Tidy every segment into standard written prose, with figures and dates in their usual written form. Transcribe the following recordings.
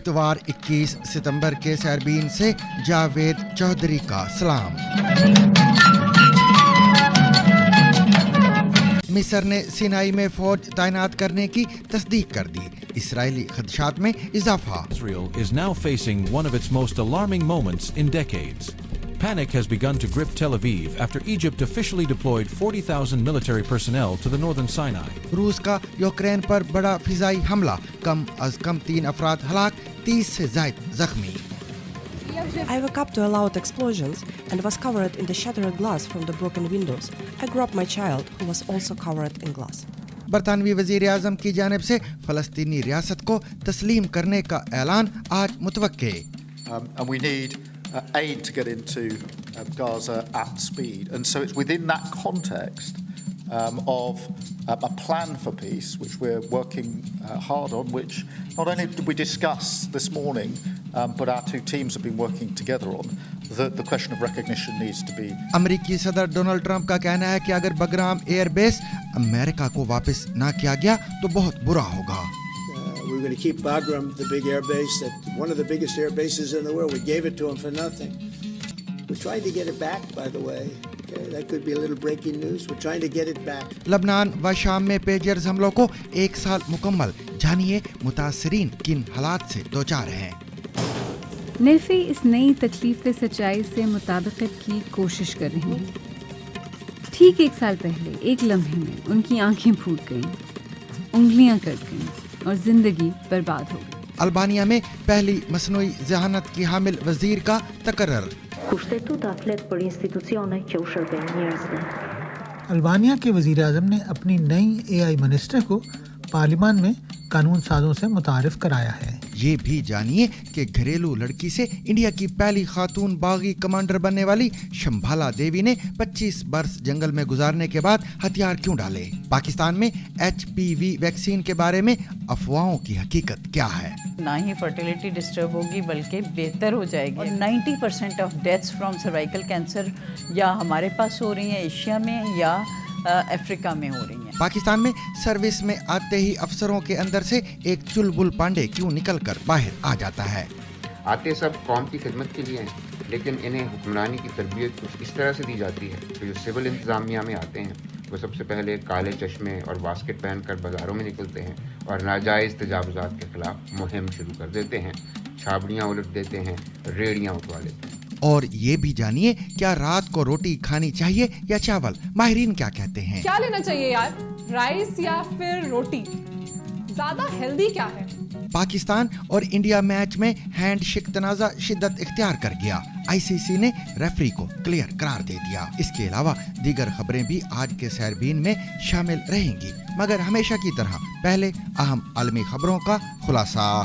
اتوار 21 ستمبر کے سیربین سے جاوید چودھری کا سلام۔ مصر نے سینائی میں فوج تعینات کرنے کی تصدیق کر دی، اسرائیلی خدشات میں اضافہ۔ Israel is now facing one of its most alarming moments in decades. Panic has begun to grip Tel Aviv after Egypt officially deployed 40,000 military personnel to the northern Sinai. روس کا یوکرین پر بڑا فضائی حملہ، کم از کم 3 افراد ہلاک، 30 سے زائد زخمی۔ I woke up to loud explosions and was covered in the shattered glass from the broken windows. I grabbed my child, who was also covered in glass. برطانوی وزیر اعظم کی جانب سے فلسطینی ریاست کو تسلیم کرنے کا اعلان آج متوقع۔ And we need aid to get into Gaza at speed. And so it's within that context of a plan for peace, which we're working hard on, which not only did we discuss this morning, but our two teams have been working together on, the question of recognition needs to be. امریکی صدر Donald Trump کا کہنا ہے کہ اگر Bagram air base امریکہ کو واپس نہ کیا گیا تو بہت برا ہوگا۔ We're going to keep Bagram, the big air base, that one of the biggest air bases in the world. We gave it to them for nothing. We're trying to get it back, by the way. Okay, that could be a little breaking news. We're trying to get it back. لبنان و شام میں پیجرز حملوں کو 1 سال مکمل، جانیے متاثرین کن حالات سے دوچار ہیں۔ نیفی اس نئی تکلیف سچائی سے مطابقت کی کوشش کر رہی ہیں۔ ٹھیک 1 سال پہلے ایک لمحے میں ان کی آنکھیں پھوٹ گئیں، انگلیاں کٹ گئیں اور زندگی برباد ہو گئی۔ البانیا میں پہلی مصنوعی ذہانت کی حامل وزیر کا تقرر۔ البانیا کے وزیر اعظم نے اپنی نئی AI منسٹر کو پارلیمان میں قانون سازوں سے متعارف کرایا ہے۔ یہ بھی جانیے کہ گھریلو لڑکی سے انڈیا کی پہلی خاتون باغی کمانڈر بننے والی شمبھالا دیوی نے 25 برس جنگل میں گزارنے کے بعد ہتھیار کیوں ڈالے۔ پاکستان میں HPV ویکسین کے بارے میں افواہوں کی حقیقت کیا ہے؟ نہ ہی فرٹیلیٹی ڈسٹرب ہوگی بلکہ بہتر ہو جائے گی۔ 90% of deaths from cervical cancer یا ہمارے پاس ہو رہی ہیں ایشیا میں یا افریقہ میں ہو رہی ہیں۔ پاکستان میں سروس میں آتے ہی افسروں کے اندر سے ایک چلبل پانڈے کیوں نکل کر باہر آ جاتا ہے؟ آتے سب قوم کی خدمت کے لیے ہیں، لیکن انہیں حکمرانی کی تربیت کچھ اس طرح سے دی جاتی ہے کہ جو سول انتظامیہ میں آتے ہیں وہ سب سے پہلے کالے چشمے اور واسکٹ پہن کر بازاروں میں نکلتے ہیں اور ناجائز تجاوزات کے خلاف مہم شروع کر دیتے ہیں، چھابڑیاں الٹ دیتے ہیں، ریڑیاں اٹھوا لیتے ہیں۔ اور یہ بھی جانیے کیا رات کو روٹی کھانی چاہیے یا چاول؟ ماہرین کیا کہتے ہیں؟ کیا لینا چاہیے یار، رائس یا پھر روٹی؟ زیادہ ہیلدی کیا ہے؟ پاکستان اور انڈیا میچ میں ہینڈ شک تنازع شدت اختیار کر گیا، ICC نے ریفری کو کلیئر قرار دے دیا۔ اس کے علاوہ دیگر خبریں بھی آج کے سیربین میں شامل رہیں گی، مگر ہمیشہ کی طرح پہلے اہم عالمی خبروں کا خلاصہ۔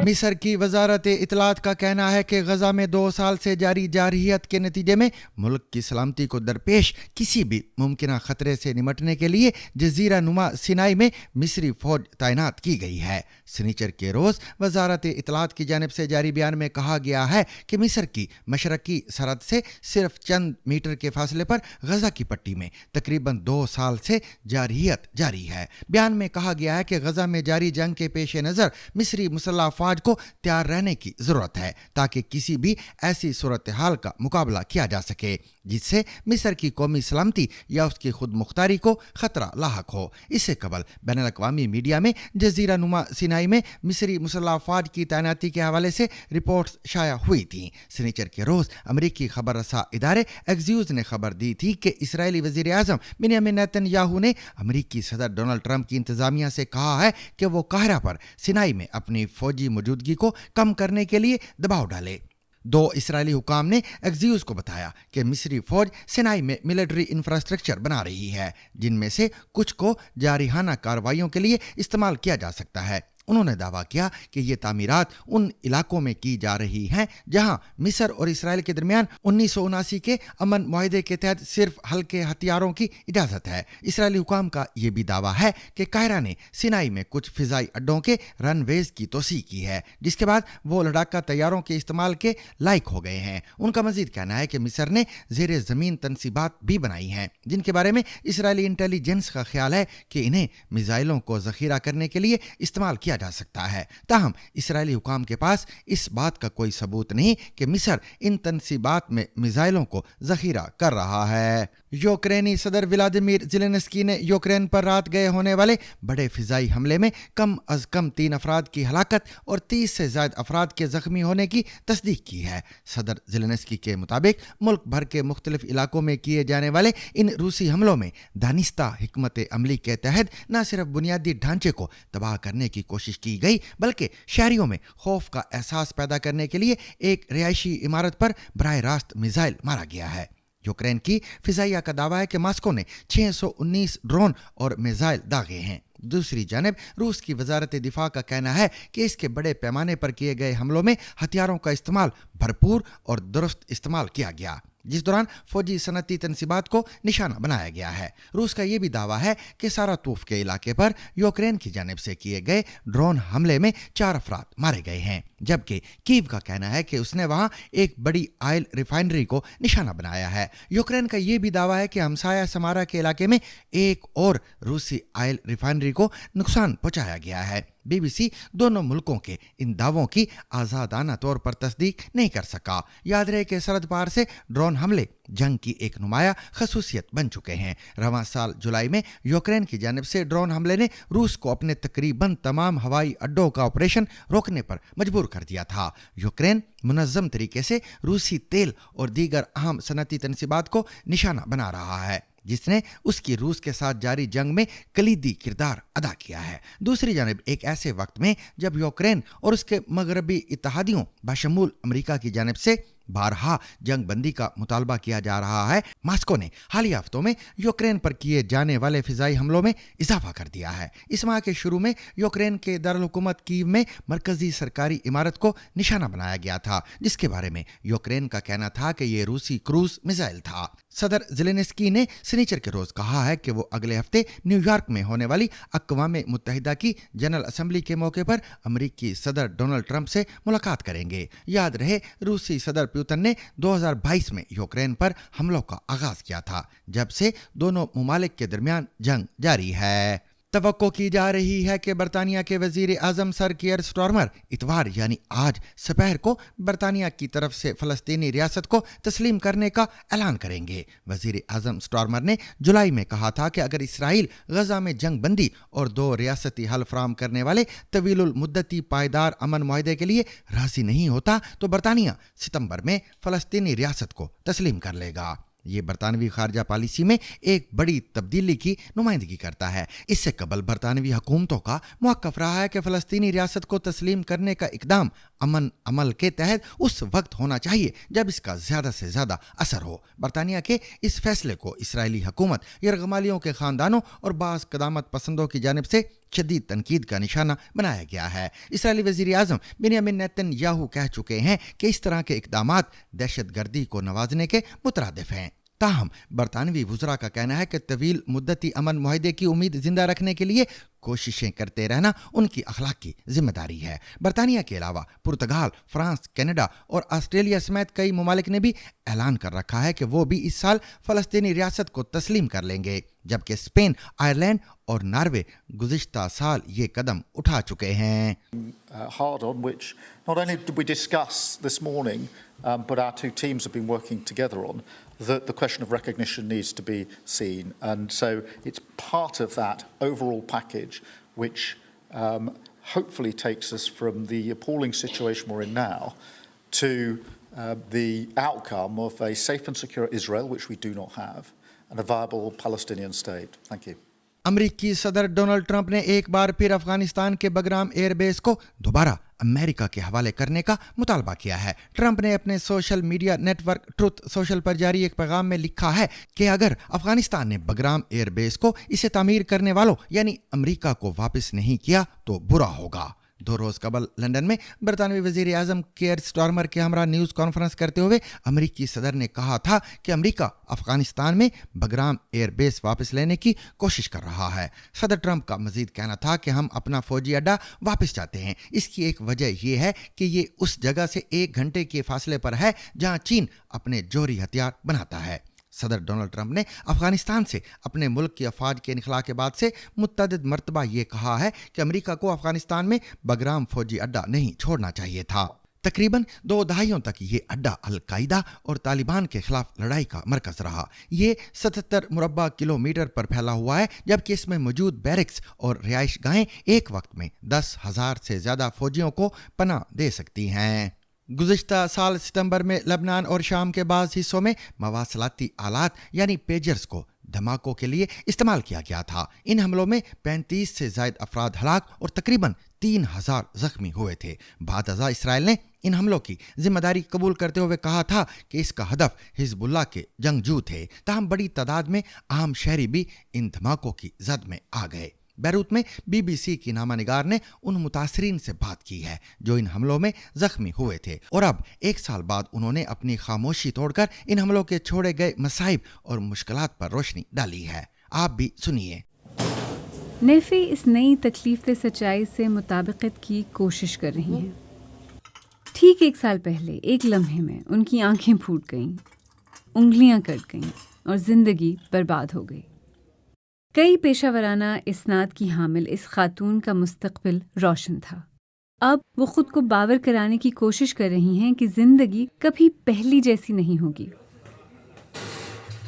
مصر کی وزارت اطلاعات کا کہنا ہے کہ غزہ میں 2 سال سے جاری جارحیت کے نتیجے میں ملک کی سلامتی کو درپیش کسی بھی ممکنہ خطرے سے نمٹنے کے لیے جزیرہ نما سینائی میں مصری فوج تعینات کی گئی ہے۔ سنیچر کے روز وزارت اطلاعات کی جانب سے جاری بیان میں کہا گیا ہے کہ مصر کی مشرقی سرحد سے صرف چند میٹر کے فاصلے پر غزہ کی پٹی میں تقریباً 2 سال سے جارحیت جاری ہے۔ بیان میں کہا گیا ہے کہ غزہ میں جاری جنگ کے پیش نظر مصری مسلح افواج کو تیار رہنے کی ضرورت ہے تاکہ کسی بھی ایسی صورتحال کا مقابلہ کیا جا سکے جس سے مصر کی قومی سلامتی یا اس کی خود مختاری کو خطرہ لاحق ہو۔ اس سے قبل بین الاقوامی میڈیا میں جزیرہ نما سینائی میں مصری مسلح افواج کی تعیناتی کے حوالے سے رپورٹس شائع ہوئی تھیں۔ سنیچر کے روز امریکی خبر رساں ادارے ایکزیوز نے خبر دی تھی کہ اسرائیلی وزیر اعظم بنیامین نیتن یاہو نے امریکی صدر ڈونلڈ ٹرمپ کی انتظامیہ سے کہا ہے کہ وہ قاہرہ پر سینائی میں اپنی فوجی موجودگی کو کم کرنے کے لیے دباؤ ڈالے۔ 2 اسرائیلی حکام نے ایکزیوز کو بتایا کہ مصری فوج سینائی میں ملٹری انفراسٹرکچر بنا رہی ہے جن میں سے کچھ کو جارحانہ کارروائیوں کے لیے استعمال کیا جا سکتا ہے۔ उन्होंने दावा किया कि ये तामीरात उन इलाकों में की जा रही हैं जहां मिस्र और इसराइल के दरमियान 1979 के अमन मुआहदे के तहत सिर्फ हल्के हथियारों की इजाज़त है। इसराइली हुकाम का ये भी दावा है कि कायरा ने सिनाई में कुछ फिजाई अड्डों के रनवेज की तोसी की है, जिसके बाद वो लड़ाका तैयारों के इस्तेमाल के लायक हो गए हैं। उनका मजीद कहना है कि मिस्र ने ज़ेरे ज़मीन तनसीबात भी बनाई हैं जिनके बारे में इसराइली इंटेलिजेंस का ख्याल है कि इन्हें मिसाइलों को ज़ख़ीरा करने के लिए इस्तेमाल किया जा सकता है। ताहम इसराइली हुकाम के पास इस बात का कोई सबूत नहीं कि मिस्र इन तनसीबात में मिसाइलों को ज़ख़ीरा कर रहा है। यूक्रेनी सदर व्लादिमीर ज़ेलेंस्की ने यूक्रेन पर रात गए होने वाले बड़े फ़िज़ाई हमले में कम अज़ कम 3 अफराद की हलाकत और 30 से ज़ायद अफराद के ज़ख्मी होने की तस्दीक की है। सदर ज़ेलेंस्की के मुताबिक मुल्क भर के मुख्तलिफ इलाकों में किए जाने वाले इन रूसी हमलों में दानिस्ता हिकमत अमली के तहत न सिर्फ बुनियादी ढांचे को तबाह करने की कोशिश की गई बल्कि शहरियों में खौफ का एहसास पैदा करने के लिए एक रिहायशी इमारत पर बराह रास्त मिसाइल मारा गया है। यूक्रेन की फिजाइया का दावा है कि मॉस्को ने 619 ड्रोन और मिसाइल दागे हैं। दूसरी जानिब रूस की वजारत दिफा का कहना है कि इसके बड़े पैमाने पर किए गए हमलों में हथियारों का इस्तेमाल भरपूर और दुरुस्त इस्तेमाल किया गया, जिस दौरान फौजी सनती तनसीबात को निशाना बनाया गया है। रूस का यह भी दावा है कि सारातूफ के इलाके पर यूक्रेन की जानिब से किए गए ड्रोन हमले में 4 अफराद मारे गए हैं, जबकि कीव का कहना है कि उसने वहां एक बड़ी ऑयल रिफाइनरी को निशाना बनाया है। यूक्रेन का यह भी दावा है कि हमसाया समारा के इलाके में एक और रूसी ऑयल रिफाइनरी को नुकसान पहुंचाया गया है। BBC दोनों मुल्कों के इन दावों की आज़ादाना तौर पर तस्दीक नहीं कर सका। याद रहे कि सरहद पार से ड्रोन हमले जंग की एक नुमाया खसूसियत बन चुके हैं। रवां साल जुलाई में यूक्रेन की जानिब से ड्रोन हमले ने रूस को अपने तकरीबन तमाम हवाई अड्डों का ऑपरेशन रोकने पर मजबूर कर दिया था। यूक्रेन मुनज़्ज़म तरीके से रूसी तेल और दीगर अहम सनती तनसीबात को निशाना बना रहा है, जिसने उसकी रूस के साथ जारी जंग में कलीदी किरदार अदा किया है। दूसरी जानिब एक ऐसे वक्त में जब यूक्रेन और उसके मगरबी इत्तेहादियों बशमूल अमेरिका की जानिब से बारहा जंग बंदी का मुतालबा किया जा रहा है, मॉस्को ने हालिया हफ्तों में यूक्रेन पर किए जाने वाले फिजाई हमलों में इजाफा कर दिया है। इस माह के शुरू में यूक्रेन के दारुल हुकूमत कीव में मरकजी सरकारी इमारत को निशाना बनाया गया था, जिसके बारे में यूक्रेन का कहना था कि यह रूसी क्रूज मिसाइल था। सदर ज़ेलेंस्की ने शनिचर के रोज कहा है कि वो अगले हफ्ते न्यूयॉर्क में होने वाली अक़वाम मुत्तहिदा की जनरल असम्बली के मौके पर अमरीकी सदर डोनाल्ड ट्रंप से मुलाकात करेंगे। याद रहे रूसी सदर पुतिन ने 2022 में यूक्रेन पर हमलों का आगाज किया था, जब से दोनों मुमालिक के दरमियान जंग जारी है। तवक्को की जा रही है कि बरतानिया के वजीर आजम सर कियर स्टारमर इतवार यानी आज सपहर को बरतानिया की तरफ से फलस्तीनी रियासत को तस्लीम करने का ऐलान करेंगे। वजीर आजम स्टारमर ने जुलाई में कहा था कि अगर इसराइल गजा में जंग बंदी और 2 रियासती हल फराम करने वाले तवीलुल मुद्दती पायदार अमन मुआहदे के लिए राजी नहीं होता तो बरतानिया सितंबर में फलस्तीनी रियासत को तस्लीम कर लेगा। ये बरतानवी खारजा पॉलिसी में एक बड़ी तब्दीली की नुमाइंदगी करता है। इससे कबल बरतानवी हुकूमतों का मौक़िफ़ रहा है कि फ़लस्तीनी रियासत को तस्लीम करने का इक़दाम अमन अमल के तहत उस वक्त होना चाहिए जब इसका ज़्यादा से ज़्यादा असर हो। बरतानिया के इस फैसले को इसराइली हुकूमत यरगमालियों के ख़ानदानों और बाज़ क़दामत पसंदों की जानिब से शदीद तनकीद का निशाना बनाया गया है। इसराइली वज़ीर आज़म बेंयामिन नेतन्याहू कह चुके हैं कि इस तरह के इक़दामात दहशत गर्दी को नवाजने के मुतरादिफ हैं। ताहम बरतानवी वज़रा का कहना है कि तवील मुद्दती अमन मुआहदे की उम्मीद जिंदा रखने के लिए कोशिशें करते रहना उनकी अखलाकी जिम्मेदारी है। बरतानिया के अलावा पुर्तगाल, फ्रांस, कनाडा और ऑस्ट्रेलिया समेत कई ममालिक ने भी ऐलान कर रखा है कि वो भी इस साल फ़लस्तीनी रियासत को तस्लीम कर लेंगे, जबकि स्पेन, आयरलैंड और नॉर्वे गुज़िश्ता साल ये कदम उठा चुके हैं। Hard on which not only did we discuss this morning, but our two teams have been working together on, that the question of recognition needs to be seen. And so it's part of that overall package which hopefully takes us from the appalling situation we're in now to the outcome of a safe and secure Israel, which we do not have, and a viable Palestinian state. Thank you. अमरीकी सदर Donald Trump ने एक बार फिर अफगानिस्तान के Bagram airbase को दोबारा America के हवाले करने का मुतालबा किया है। ट्रंप ने अपने social media network truth social पर जारी एक पैगाम में लिखा है कि अगर अफगानिस्तान ने बगराम एयरबेस को इसे तामीर करने वालों यानी अमेरिका को वापस नहीं किया तो बुरा होगा। 2 रोज कबल लंदन में बरतानवी वजीर आजम केयर स्टारमर के हमरा न्यूज़ कॉन्फ्रेंस करते हुए अमरीकी सदर ने कहा था कि अमेरिका अफगानिस्तान में बगराम एयरबेस वापस लेने की कोशिश कर रहा है। सदर ट्रंप का मजीद कहना था कि हम अपना फौजी अड्डा वापस चाहते हैं। इसकी एक वजह यह है कि ये उस जगह से 1 घंटे के फासले पर है जहां चीन अपने जोहरी हथियार बनाता है। सदर डोनाल्ड ट्रंप ने अफगानिस्तान से अपने मुल्क की अफवाज के इनखला के बाद से मुतअद्दिद मरतबा ये कहा है कि अमेरिका को अफगानिस्तान में बगराम फौजी अड्डा नहीं छोड़ना चाहिए था। तकरीबन 2 दहाइयों तक ये अड्डा अल-कायदा और तालिबान के खिलाफ लड़ाई का मरकज रहा। ये 77 मुरब्बा किलोमीटर पर फैला हुआ है, जबकि इसमें मौजूद बैरक्स और रिहाइश गाहें एक वक्त में 10,000 से ज़्यादा फौजियों को पनाह दे सकती हैं। गुज़िश्ता साल सितंबर में लबनान और शाम के बाज़ हिस्सों में मवासलाती आलात यानी पेजर्स को धमाकों के लिए इस्तेमाल किया गया था। इन हमलों में 35 से ज़ायद अफराद हलाक और तकरीबन 3,000 जख्मी हुए थे। बाद अज़ा इसराइल ने इन हमलों की जिम्मेदारी कबूल करते हुए कहा था कि इसका हदफ हिजबुल्लाह के जंगजू थे। ताहम बड़ी तादाद में आम शहरी भी इन धमाकों की जद में आ गए। बैरूत में BBC की नामानिगार ने उन मुतासरीन से बात की है जो इन हमलों में जख्मी हुए थे और अब 1 साल बाद उन्होंने अपनी खामोशी तोड़कर इन हमलों के छोड़े गए मसाइब और मुश्किलात पर रोशनी डाली है। आप भी सुनिए। नेफी इस नई तकलीफ सच्चाई से मुताबिकत की कोशिश कर रही हैं। ठीक 1 साल पहले एक लम्हे में उनकी आंखें फूट गईं, उंगलियां कट गईं और जिंदगी बर्बाद हो गई। कई पेशावराना इस्नाद की हामिल इस खातून का मुस्तकबिल रोशन था। अब वो खुद को बावर कराने की कोशिश कर रही हैं कि जिंदगी कभी पहली जैसी नहीं होगी।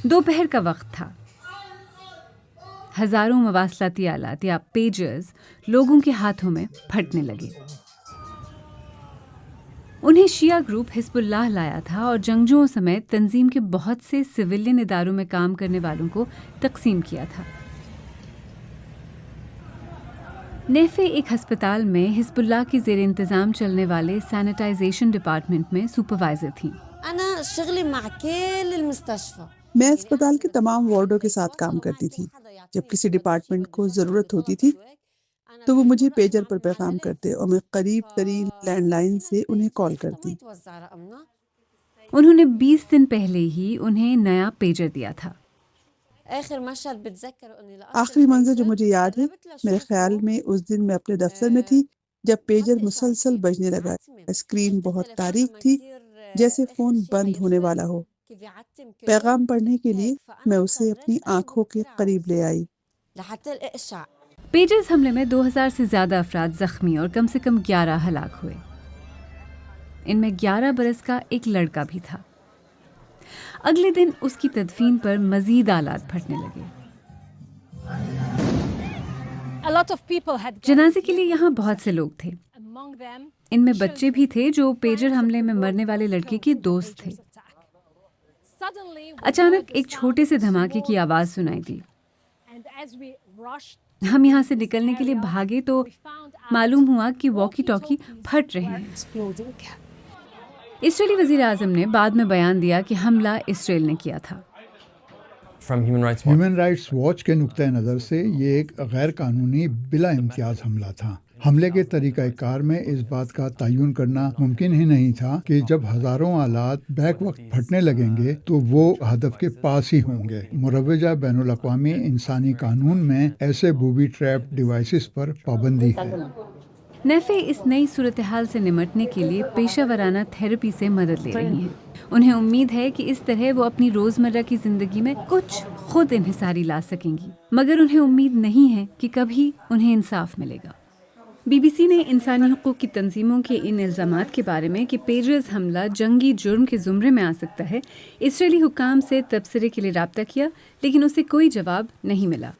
दोपहर का वक्त था। हजारों मवासलाती आलात या पेजर्स लोगों के हाथों में फटने लगे। उन्हें शिया ग्रुप हिजबुल्लाह लाया था और जंगजुओं समेत तंजीम के बहुत से सिविलियन इदारों में काम करने वालों को तकसीम किया था। नेफे एक अस्पताल में हिजबुल्लाह के ज़ेर इंतज़ाम चलने वाले सैनिटाइजेशन डिपार्टमेंट में सुपरवाइजर थीं। मैं अस्पताल के तमाम वार्डों के साथ काम करती थी। जब किसी डिपार्टमेंट को ज़रूरत होती थी तो वो मुझे पेजर पर पैगाम करते और मैं करीब तरीन लैंडलाइन से उन्हें कॉल करती। उन्होंने 20 दिन पहले ही उन्हें नया पेजर दिया था। आखिरी मंजर जो मुझे याद है, मेरे ख्याल में उस दिन मैं अपने दफ्तर में थी जब पेजर मुसलसल बजने लगा। स्क्रीन बहुत तारीक थी, जैसे फोन बंद होने वाला हो। पैगाम पढ़ने के लिए मैं उसे अपनी आंखों के करीब ले आई। पेजर्स हमले में 2000 से ज्यादा अफराद जख्मी और कम से कम 11 हलाक हुए। इनमें 11 बरस का एक लड़का भी था। अगले दिन उसकी तदफीन पर मजीद आलात फटने लगे। जनाजे के लिए यहाँ बहुत से लोग थे। इनमें बच्चे भी थे जो पेजर हमले में मरने वाले लड़के के दोस्त थे। अचानक एक छोटे से धमाके की आवाज सुनाई दी। हम यहाँ से निकलने के लिए भागे तो मालूम हुआ कि वॉकी टॉकी फट रहे हैं। इसराइली वज़ीर आज़म ने बाद में बयान दिया कि हमला इसराइल ने किया था। ह्यूमन राइट्स वॉच के नुक्ते नज़र से ये एक गैर कानूनी बिला इम्तियाज हमला था। हमले के तरीक़ाकार में इस बात का तयन करना मुमकिन ही नहीं था कि जब हज़ारों आलात बैक वक्त फटने लगेंगे तो वो हदफ के पास ही होंगे। मुरव्वजा बैनुल अक़वामी इंसानी कानून में ऐसे बूबी ट्रैप डिवाइसेस पर पाबंदी है। नेफे इस नई सूरत हाल से निमटने के लिए पेशावराना थेरेपी से मदद ले रही हैं। उन्हें उम्मीद है कि इस तरह वो अपनी रोज़मर्रा की ज़िंदगी में कुछ खुद इन्हिसारी ला सकेंगी, मगर उन्हें उम्मीद नहीं है कि कभी उन्हें इंसाफ मिलेगा। BBC ने इंसानी हुकूक की तंजीमों के इन इल्ज़ामात के बारे में कि पेजर्स हमला जंगी जुर्म के ज़ुमरे में आ सकता है, इसराइली हुकाम से तबसरे के लिए राब्ता किया, लेकिन उसे कोई जवाब नहीं मिला।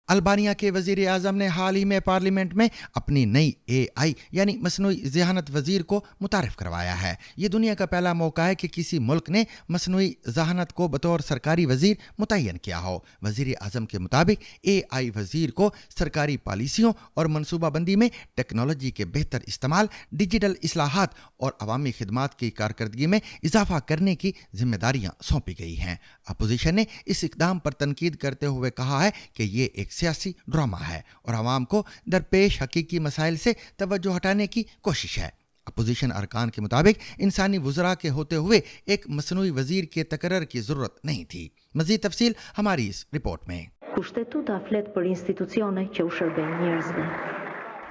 अल्बानिया के वजीर आजम ने हाल ही में पार्लियामेंट में अपनी नई AI यानी मसनूई ज़हानत वजीर को मुतारिफ करवाया है। ये दुनिया का पहला मौका है कि किसी मुल्क ने मसनूई ज़हानत को बतौर सरकारी वजीर मुतय्यन किया हो। वजीर आजम के मुताबिक AI वजीर को सरकारी पॉलिसियों और मनसूबाबंदी में टेक्नोलॉजी के बेहतर इस्तेमाल, डिजिटल इस्लाहात और अवामी खिदमात की कारकर्दगी में इजाफा करने की जिम्मेदारियां सौंपी गई हैं। अपोजिशन ने इस इकदाम पर तनकीद करते हुए कहा है कि ये एक सियासी ड्रामा है और आवाम को दरपेश हकीकी मसाइल से तवज्जो हटाने की कोशिश है। अपोजिशन अरकान के मुताबिक इंसानी वज़रा के होते हुए एक मसनूई वजीर के तकर्रर की ज़रूरत नहीं थी। मज़ीद तफसील हमारी इस रिपोर्ट में।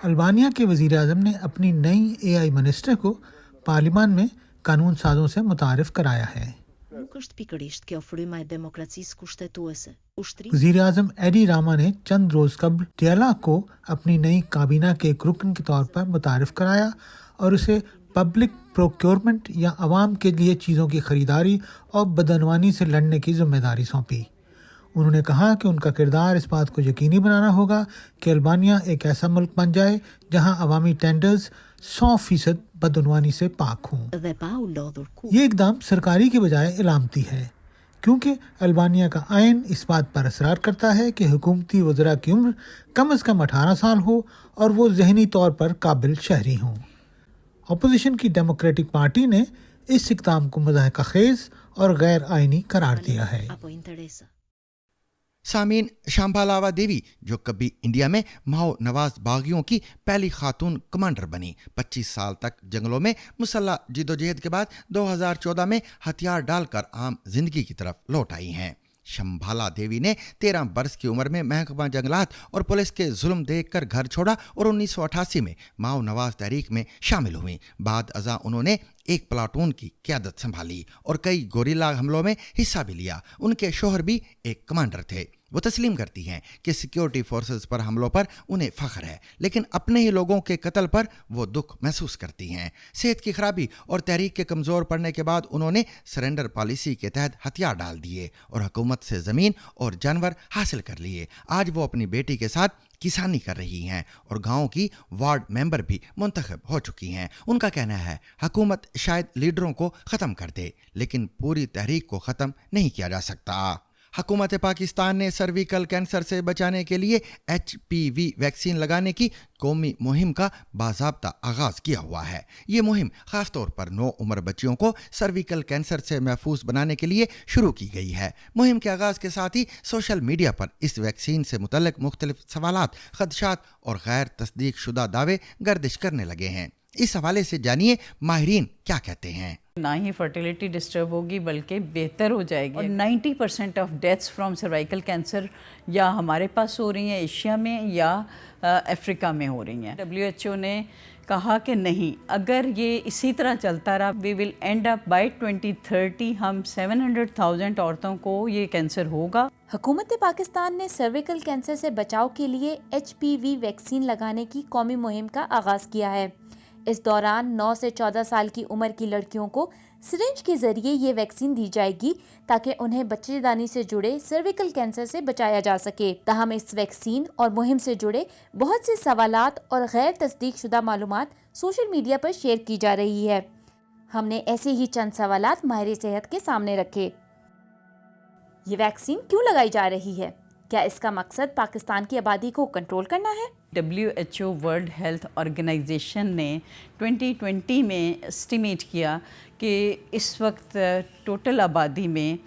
अल्बानिया के वजीर आजम ने अपनी नई AI मिनिस्टर को पार्लियामान में कानून साजों से मुतारिफ कराया है। वजीर आजम एडी रामा ने चंद रोज कबल टियाला को अपनी नई काबीना के एक रुकन के तौर पर मुतारिफ कराया और उसे पब्लिक प्रोक्योरमेंट या अवाम के लिए चीज़ों की खरीदारी और बदअनवानी से लड़ने की जिम्मेदारी सौंपी। उन्होंने कहा कि उनका किरदार इस बात को यकीनी बनाना होगा कि अल्बानिया एक ऐसा मुल्क बन जाए जहां अवामी टेंडर्स 100% बदअनवानी से पाक हों। ये इकदाम सरकारी के बजाय इलामती है क्योंकि अल्बानिया का आइन इस बात पर असरार करता है कि हुकूमती वज़रा की उम्र कम से कम 18 साल हो और वो ज़हनी तौर पर काबिल शहरी हों। अपोजिशन की डेमोक्रेटिक पार्टी ने इस इकदाम को मज़ाहिका खेज और गैर आइनी करार दिया है। सामीन, शांबालावा देवी जो कभी इंडिया में माओ नवाज बागियों की पहली खातून कमांडर बनी, 25 साल तक जंगलों में मुसल्ला जिदोजहद के बाद 2014 में हथियार डालकर आम जिंदगी की तरफ लौट आई हैं। शंभाला देवी ने 13 बरस की उम्र में महकमा जंगलात और पुलिस के जुल्म देखकर घर छोड़ा और 1988 में माओ नवाज तहरीक में शामिल हुई। बाद अज़ा उन्होंने एक प्लाटून की क़यादत संभाली और कई गोरिल्ला हमलों में हिस्सा भी लिया। उनके शोहर भी एक कमांडर थे। वो तस्लीम करती हैं कि सिक्योरिटी फोर्सेस पर हमलों पर उन्हें फ़ख्र है, लेकिन अपने ही लोगों के कत्ल पर वो दुख महसूस करती हैं। सेहत की खराबी और तहरीक के कमज़ोर पड़ने के बाद उन्होंने सरेंडर पॉलिसी के तहत हथियार डाल दिए और हुकूमत से ज़मीन और जानवर हासिल कर लिए। आज वो अपनी बेटी के साथ किसानी कर रही हैं और गांव की वार्ड मेंबर भी मुंतखब हो चुकी हैं। उनका कहना है हुकूमत शायद लीडरों को ख़त्म कर दे, लेकिन पूरी तहरीक को ख़त्म नहीं किया जा सकता। हुकूमत पाकिस्तान ने सर्विकल कैंसर से बचाने के लिए HPV वैक्सीन लगाने की कौमी मुहिम का बाज़ाब्ता आगाज़ किया हुआ है। ये मुहिम ख़ास तौर पर 9 उम्र बच्चियों को सर्विकल कैंसर से महफूज बनाने के लिए शुरू की गई है। मुहिम के आगाज़ के साथ ही सोशल मीडिया पर इस वैक्सीन से मुतल्लिक़ मुख्तलिफ सवालात, ख़दशात और गैर तस्दीक शुदा दावे गर्दिश करने लगे हैं। इस हवाले से जानिए माहिरीन क्या कहते हैं। ना ही फर्टिलिटी डिस्टर्ब होगी बल्कि बेहतर हो जाएगी और 90% of deaths from cervical cancer या हमारे पास हो रही हैं एशिया में या अफ्रीका में हो रही हैं। WHO ने कहा कि नहीं, अगर ये इसी तरह चलता रहा we will end up by 2030 हम 700,000 औरतों को ये कैंसर होगा। हुकूमत पाकिस्तान ने सर्विकल कैंसर से बचाव के लिए HPV वैक्सीन लगाने की कौमी मुहिम का आगाज़ किया है। इस दौरान 9 से 14 साल की उम्र की लड़कियों को सिरिंज के जरिए ये वैक्सीन दी जाएगी ताकि उन्हें बच्चेदानी से जुड़े सर्विकल कैंसर से बचाया जा सके। ताहम इस वैक्सीन और मुहिम से जुड़े बहुत से सवालात और गैर तस्दीक शुदा मालूमात सोशल मीडिया पर शेयर की जा रही है। हमने ऐसे ही चंद सवालात माहिर सेहत के सामने रखे। ये वैक्सीन क्यों लगाई जा रही है? क्या इसका मकसद पाकिस्तान की आबादी को कंट्रोल करना है? WHO वर्ल्ड हेल्थ ऑर्गेनाइजेशन ने 2020 में एस्टिमेट किया कि इस वक्त टोटल आबादी में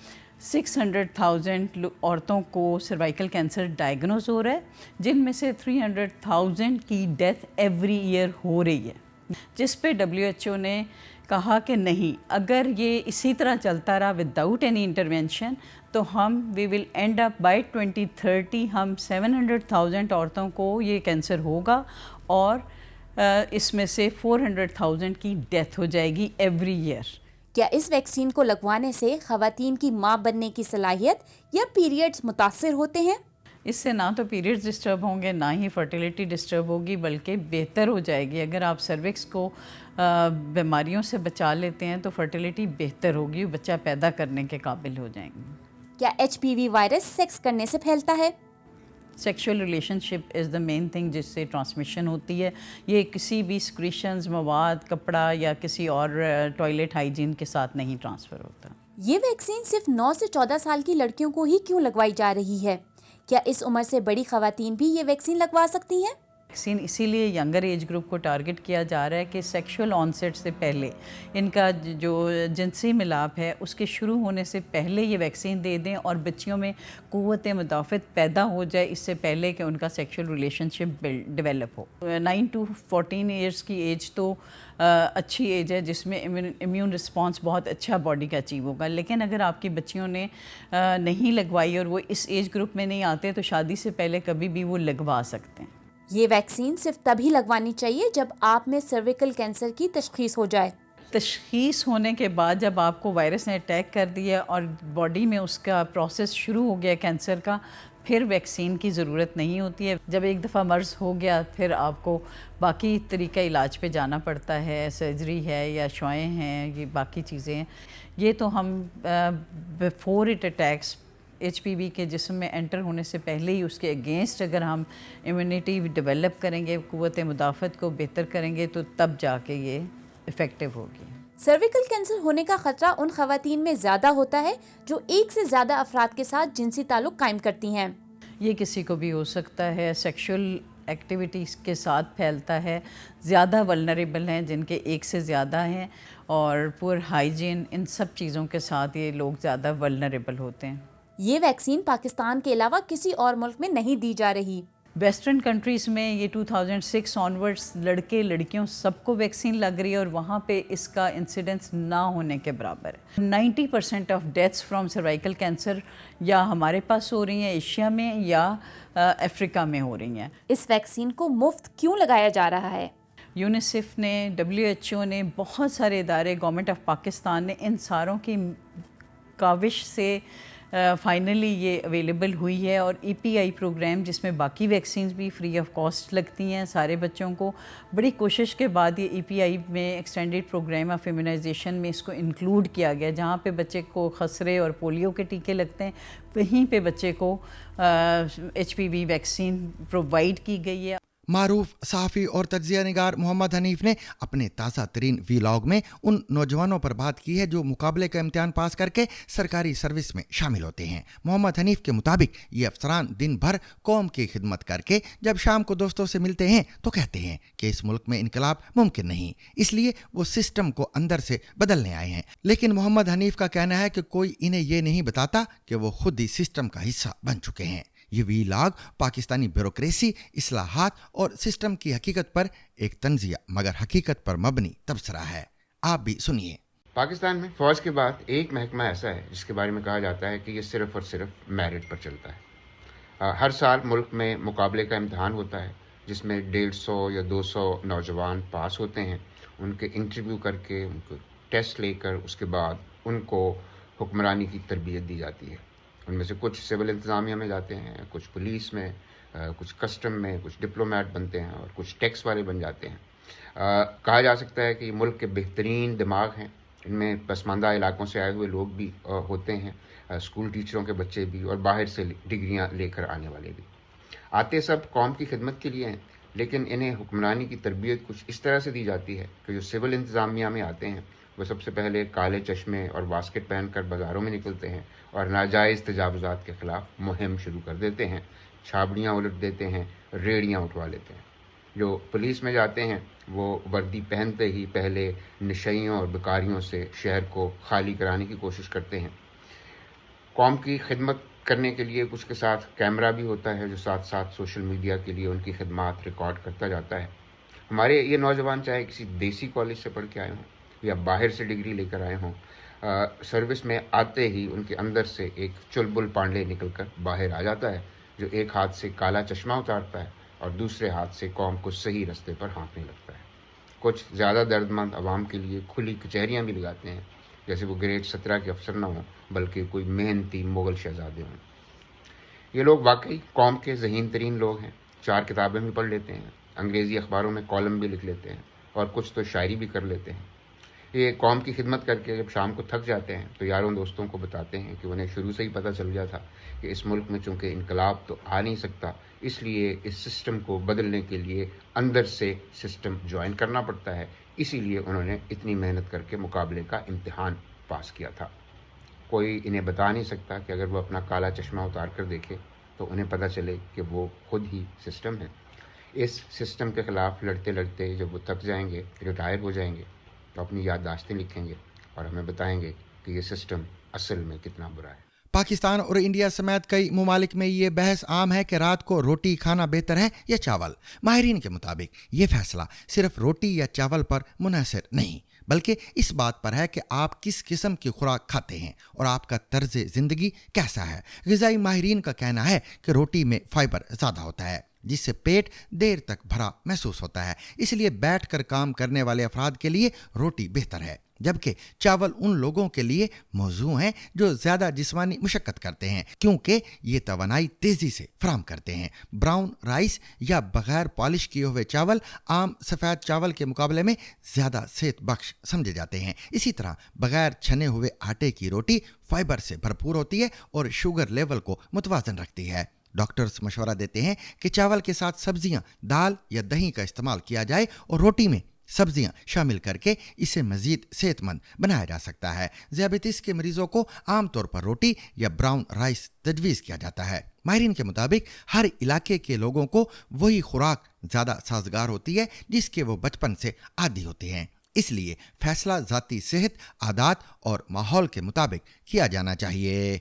600,000 औरतों को सर्वाइकल कैंसर डायग्नोज हो रहा है, जिनमें से 300,000 की डेथ एवरी ईयर हो रही है, जिस पे WHO ने कहा कि नहीं, अगर ये इसी तरह चलता रहा विदाउट एनी इंटरवेंशन तो हम we will end up by 2030 हम 700,000 औरतों को ये कैंसर होगा और इसमें से 400,000 की डेथ हो जाएगी एवरी ईयर। क्या इस वैक्सीन को लगवाने से ख़वातीन की माँ बनने की सलाहियत या पीरियड्स मुतासिर होते हैं? इससे ना तो पीरियड्स डिस्टर्ब होंगे, ना ही फर्टिलिटी डिस्टर्ब होगी, बल्कि बेहतर हो जाएगी। अगर आप सर्विक्स को बीमारियों से बचा लेते हैं तो फर्टिलिटी बेहतर होगी, बच्चा पैदा करने के काबिल हो जाएंगे। क्या HPV वायरस सेक्स करने से फैलता है? Sexual relationship is the main thing जिससे ट्रांसमिशन होती है. ये किसी भी सिक्रीशंस, मवाद, कपड़ा या किसी और टॉयलेट हाइजीन के साथ नहीं ट्रांसफ़र होता. ये वैक्सीन सिर्फ 9 से 14 साल की लड़कियों को ही क्यों लगवाई जा रही है? क्या इस उम्र से बड़ी खवातीन भी ये वैक्सीन लगवा सकती हैं? वैक्सीन इसीलिए यंगर एज ग्रुप को टारगेट किया जा रहा है कि सेक्सुअल ऑनसेट से पहले इनका जो जिनसी मिलाप है उसके शुरू होने से पहले ये वैक्सीन दे दें और बच्चियों में क़ुव्वत मुदाफ़त पैदा हो जाए इससे पहले कि उनका सेक्सुअल रिलेशनशिप डेवलप हो. 9 to 14 ईयर्स की एज तो अच्छी एज है जिसमें इम्यून रिस्पॉन्स बहुत अच्छा बॉडी का अचीव होगा. लेकिन अगर आपकी बच्चियों ने नहीं लगवाई और वो इस एज ग्रुप में नहीं आते तो शादी से पहले कभी भी वो लगवा सकते हैं. ये वैक्सीन सिर्फ तभी लगवानी चाहिए जब आप में सर्विकल कैंसर की तशख़ीस हो जाए. तशख़ीस होने के बाद जब आपको वायरस ने अटैक कर दिया और बॉडी में उसका प्रोसेस शुरू हो गया कैंसर का, फिर वैक्सीन की ज़रूरत नहीं होती है. जब एक दफ़ा मर्ज़ हो गया फिर आपको बाकी तरीका इलाज पे जाना पड़ता है, सर्जरी है या शुआएँ हैं, ये बाकी चीज़ें हैं. ये तो हम बिफोर इट अटैक्स HPV के जिस्म में एंटर होने से पहले ही उसके अगेंस्ट अगर हम इम्यूनिटी डेवलप करेंगे, क़ुव्वत मुदाफ़त को बेहतर करेंगे तो तब जाके ये इफ़ेक्टिव होगी. सर्विकल कैंसर होने का खतरा उन खवातीन में ज़्यादा होता है जो एक से ज़्यादा अफराद के साथ जिनसी ताल्लुक़ कायम करती हैं. ये किसी को भी हो सकता है, सेक्सुअल एक्टिविटीज़ के साथ फैलता है, ज़्यादा वल्नरेबल हैं जिनके एक से ज़्यादा हैं और पुअर हाइजीन, इन सब चीज़ों के साथ ये लोग ज़्यादा वल्नरेबल होते हैं. ये वैक्सीन पाकिस्तान के अलावा किसी और मुल्क में नहीं दी जा रही. वेस्टर्न कंट्रीज़ में ये 2006 ऑनवर्ड्स लड़के लड़कियों सबको वैक्सीन लग रही है और वहाँ पे इसका इंसिडेंस ना होने के बराबर है. 90% of deaths from cervical cancer या हमारे पास हो रही हैं एशिया में या अफ्रीका में हो रही हैं. इस वैक्सीन को मुफ्त क्यों लगाया जा रहा है? यूनिसेफ ने, WHO ने, बहुत सारे इदारे, गवर्नमेंट ऑफ पाकिस्तान ने इन सारों की काविश से फाइनली ये अवेलेबल हुई है. और EPI प्रोग्राम जिसमें बाकी वैक्सीन्स भी फ्री ऑफ कॉस्ट लगती हैं सारे बच्चों को, बड़ी कोशिश के बाद ये EPI में एक्सटेंडेड प्रोग्राम ऑफ इम्यूनाइजेशन में इसको इंक्लूड किया गया. जहाँ पे बच्चे को खसरे और पोलियो के टीके लगते हैं वहीं पे बच्चे को HPV वैक्सीन प्रोवाइड की गई है. मारूफ सहाफ़ी और तज्ज़िया निगार मोहम्मद हनीफ ने अपने ताज़ा तरीन वीलॉग में उन नौजवानों पर बात की है जो मुकाबले का इम्तिहान पास करके सरकारी सर्विस में शामिल होते हैं. मोहम्मद हनीफ के मुताबिक ये अफसरान दिन भर कौम की खिदमत करके जब शाम को दोस्तों से मिलते हैं तो कहते हैं कि इस मुल्क में इनकलाब मुमकिन नहीं, इसलिए वो सिस्टम को अंदर से बदलने आए हैं. लेकिन मोहम्मद हनीफ का कहना है कि कोई इन्हें ये नहीं बताता कि वो खुद ही सिस्टम का हिस्सा बन चुके हैं. ये वीलॉग पाकिस्तानी ब्यूरोक्रेसी, इस्लाहात और सिस्टम की हकीकत पर एक तंजिया मगर हकीकत पर मबनी तबसरा है. आप भी सुनिए. पाकिस्तान में फ़ौज के बाद एक महकमा ऐसा है जिसके बारे में कहा जाता है कि ये सिर्फ़ और सिर्फ मेरिट पर चलता है. हर साल मुल्क में मुकाबले का इम्तहान होता है जिसमें 150 या 200 नौजवान पास होते हैं. उनके इंटरव्यू करके, उनको टेस्ट लेकर उसके बाद उनको हुक्मरानी की तरबियत दी जाती है. उनमें से कुछ सिविल इंतज़ामिया में जाते हैं, कुछ पुलिस में, कुछ कस्टम में, कुछ डिप्लोमेट बनते हैं और कुछ टैक्स वाले बन जाते हैं. कहा जा सकता है कि ये मुल्क के बेहतरीन दिमाग हैं. इनमें पसमानदा इलाकों से आए हुए लोग भी होते हैं, स्कूल टीचरों के बच्चे भी और बाहर से डिग्रियां लेकर आने वाले भी. आते सब कौम की खिदमत के लिए हैं, लेकिन इन्हें हुक्मरानी की तरबियत कुछ इस तरह से दी जाती है कि जो सिविल इंतज़ामिया में आते हैं वो सबसे पहले काले चश्मे और वास्केट पहन कर बाज़ारों में निकलते हैं और नाजायज़ तजावुज़ात के ख़िलाफ़ मुहिम शुरू कर देते हैं. छाबड़ियाँ उलट देते हैं, रेड़ियाँ उठवा लेते हैं. जो पुलिस में जाते हैं वो वर्दी पहनते ही पहले नशइयों और बेकारियों से शहर को खाली कराने की कोशिश करते हैं. कौम की खिदमत करने के लिए कुछ के साथ कैमरा भी होता है जो साथ साथ सोशल मीडिया के लिए उनकी खिदमत रिकॉर्ड करता जाता है. हमारे ये नौजवान चाहे किसी देसी कॉलेज से पढ़ के आए हों या बाहर से डिग्री लेकर आए हों, सर्विस में आते ही उनके अंदर से एक चुलबुल पांडे निकलकर बाहर आ जाता है जो एक हाथ से काला चश्मा उतारता है और दूसरे हाथ से कौम को सही रास्ते पर हाँकने लगता है. कुछ ज़्यादा दर्दमंद आवाम के लिए खुली कचहरियाँ भी लगाते हैं, जैसे वो ग्रेड 17 के अफसर ना हों बल्कि कोई मेहनती मुग़ल शहजादे हों. ये लोग वाकई कौम के ज़हीन तरीन लोग हैं. 4 किताबें भी पढ़ लेते हैं, अंग्रेज़ी अखबारों में कॉलम भी लिख लेते हैं और कुछ तो शायरी भी कर लेते हैं. یہ قوم کی خدمت کر کے جب شام کو تھک جاتے ہیں تو یاروں دوستوں کو بتاتے ہیں کہ انہیں شروع سے ہی پتہ چل گیا تھا کہ اس ملک میں چونکہ انقلاب تو آ نہیں سکتا، اس لیے اس سسٹم کو بدلنے کے لیے اندر سے سسٹم جوائن کرنا پڑتا ہے، اسی لیے انہوں نے اتنی محنت کر کے مقابلے کا امتحان پاس کیا تھا۔ کوئی انہیں بتا نہیں سکتا کہ اگر وہ اپنا کالا چشمہ اتار کر دیکھے تو انہیں پتہ چلے کہ وہ خود ہی سسٹم ہے۔ اس سسٹم کے خلاف لڑتے لڑتے جب وہ تھک جائیں گے، ریٹائر ہو جائیں گے، تو اپنی یادداشتیں لکھیں گے اور ہمیں بتائیں گے کہ یہ سسٹم اصل میں کتنا برا ہے۔ پاکستان اور انڈیا سمیت کئی ممالک میں یہ بحث عام ہے کہ رات کو روٹی کھانا بہتر ہے یا چاول۔ ماہرین کے مطابق یہ فیصلہ صرف روٹی یا چاول پر منحصر نہیں، بلکہ اس بات پر ہے کہ آپ کس قسم کی خوراک کھاتے ہیں اور آپ کا طرز زندگی کیسا ہے۔ غذائی ماہرین کا کہنا ہے کہ روٹی میں فائبر زیادہ ہوتا ہے، جس سے پیٹ دیر تک بھرا محسوس ہوتا ہے، اس لیے بیٹھ کر کام کرنے والے افراد کے لیے روٹی بہتر ہے، جبکہ چاول ان لوگوں کے لیے موزوں ہیں جو زیادہ جسمانی مشقت کرتے ہیں، کیونکہ یہ توانائی تیزی سے فراہم کرتے ہیں۔ براؤن رائس یا بغیر پالش کیے ہوئے چاول عام سفید چاول کے مقابلے میں زیادہ صحت بخش سمجھے جاتے ہیں۔ اسی طرح بغیر چھنے ہوئے آٹے کی روٹی فائبر سے بھرپور ہوتی ہے اور شوگر لیول کو متوازن رکھتی ہے۔ ڈاکٹرز مشورہ دیتے ہیں کہ چاول کے ساتھ سبزیاں، دال یا دہی کا استعمال کیا جائے اور روٹی میں سبزیاں شامل کر کے اسے مزید صحت مند بنایا جا سکتا ہے۔ ذیابیطس کے مریضوں کو عام طور پر روٹی یا براؤن رائس تجویز کیا جاتا ہے۔ ماہرین کے مطابق ہر علاقے کے لوگوں کو وہی خوراک زیادہ سازگار ہوتی ہے جس کے وہ بچپن سے عادی ہوتے ہیں، اس لیے فیصلہ ذاتی صحت، عادات اور ماحول کے مطابق کیا جانا چاہیے۔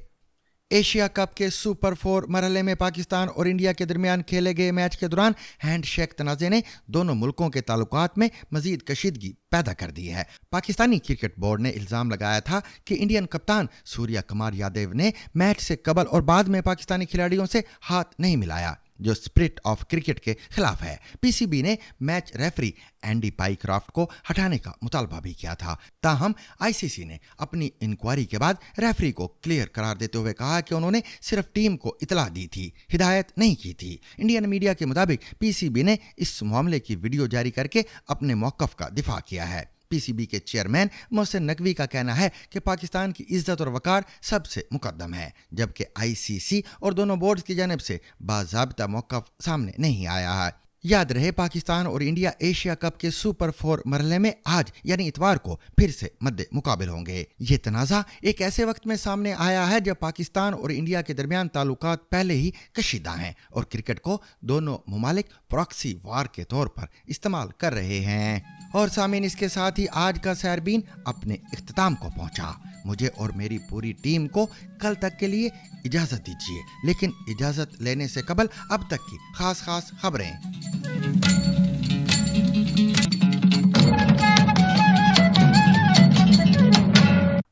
ایشیا کپ کے سپر 4 مرحلے میں پاکستان اور انڈیا کے درمیان کھیلے گئے میچ کے دوران ہینڈ شیک تنازع نے دونوں ملکوں کے تعلقات میں مزید کشیدگی پیدا کر دی ہے۔ پاکستانی کرکٹ بورڈ نے الزام لگایا تھا کہ انڈین کپتان سوریا کمار یادیو نے میچ سے قبل اور بعد میں پاکستانی کھلاڑیوں سے ہاتھ نہیں ملایا، جو اسپرٹ آف کرکٹ کے خلاف ہے۔ پی سی بی نے میچ ریفری اینڈی پائی کرافٹ کو ہٹانے کا مطالبہ بھی کیا تھا، تاہم آئی سی سی نے اپنی انکوائری کے بعد ریفری کو کلیئر قرار دیتے ہوئے کہا کہ انہوں نے صرف ٹیم کو اطلاع دی تھی، ہدایت نہیں کی تھی۔ انڈین میڈیا کے مطابق پی سی بی نے اس معاملے کی ویڈیو جاری کر کے اپنے موقف کا دفاع کیا ہے۔ پی سی بی کے چیئرمین محسن نقوی کا کہنا ہے کہ پاکستان کی عزت اور وقار سب سے مقدم ہے، جبکہ آئی سی سی اور دونوں بورڈز کی جانب سے باضابطہ موقف سامنے نہیں آیا ہے۔ یاد رہے پاکستان اور انڈیا ایشیا کپ کے سپر 4 مرحلے میں آج یعنی اتوار کو پھر سے مد مقابل ہوں گے۔ یہ تنازع ایک ایسے وقت میں سامنے آیا ہے جب پاکستان اور انڈیا کے درمیان تعلقات پہلے ہی کشیدہ ہیں اور کرکٹ کو دونوں ممالک پراکسی وار کے طور پر استعمال کر رہے ہیں۔ اور سامعین، اس کے ساتھ ہی آج کا سیربین اپنے اختتام کو پہنچا۔ مجھے اور میری پوری ٹیم کو کل تک کے لیے اجازت دیجیے، لیکن اجازت لینے سے قبل اب تک کی خاص خبریں۔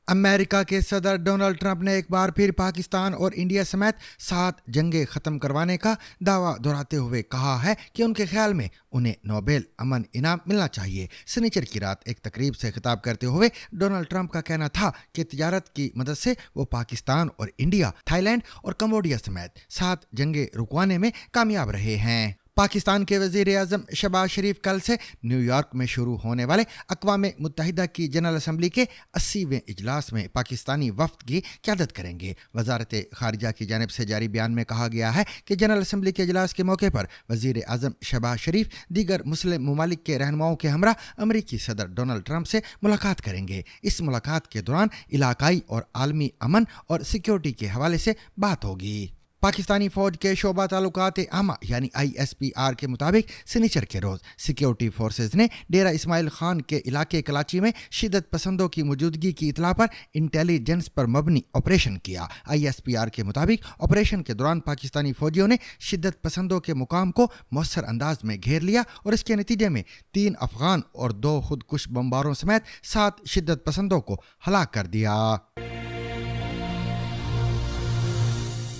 امریکہ کے صدر ڈونلڈ ٹرمپ نے ایک بار پھر پاکستان اور انڈیا سمیت 7 جنگیں ختم کروانے کا دعویٰ دہراتے ہوئے کہا ہے کہ ان کے خیال میں انہیں نوبل امن انعام ملنا چاہیے۔ سنیچر کی رات ایک تقریب سے خطاب کرتے ہوئے ڈونلڈ ٹرمپ کا کہنا تھا کہ تجارت کی مدد سے وہ پاکستان اور انڈیا، تھائی لینڈ اور کمبوڈیا سمیت 7 جنگیں رکوانے میں کامیاب رہے ہیں۔ پاکستان کے وزیر اعظم شہباز شریف کل سے نیو یارک میں شروع ہونے والے اقوام متحدہ کی جنرل اسمبلی کے 80ویں اجلاس میں پاکستانی وفد کی قیادت کریں گے۔ وزارت خارجہ کی جانب سے جاری بیان میں کہا گیا ہے کہ جنرل اسمبلی کے اجلاس کے موقع پر وزیر اعظم شہباز شریف دیگر مسلم ممالک کے رہنماؤں کے ہمراہ امریکی صدر ڈونلڈ ٹرمپ سے ملاقات کریں گے۔ اس ملاقات کے دوران علاقائی اور عالمی امن اور سیکیورٹی کے حوالے سے بات ہوگی۔ پاکستانی فوج کے شعبہ تعلقات عامہ یعنی ISPR کے مطابق سنیچر کے روز سیکیورٹی فورسز نے ڈیرہ اسماعیل خان کے علاقے کلاچی میں شدت پسندوں کی موجودگی کی اطلاع پر انٹیلیجنس پر مبنی آپریشن کیا۔ ISPR کے مطابق آپریشن کے دوران پاکستانی فوجیوں نے شدت پسندوں کے مقام کو مؤثر انداز میں گھیر لیا اور اس کے نتیجے میں 3 افغان اور 2 خودکش بمباروں سمیت 7 شدت پسندوں کو ہلاک کر دیا۔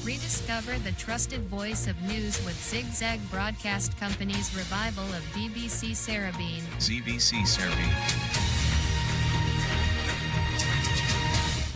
Rediscover the trusted voice of news with Zigzag Broadcast Company's revival of BBC Sarabeen. ZBC Sarabeen.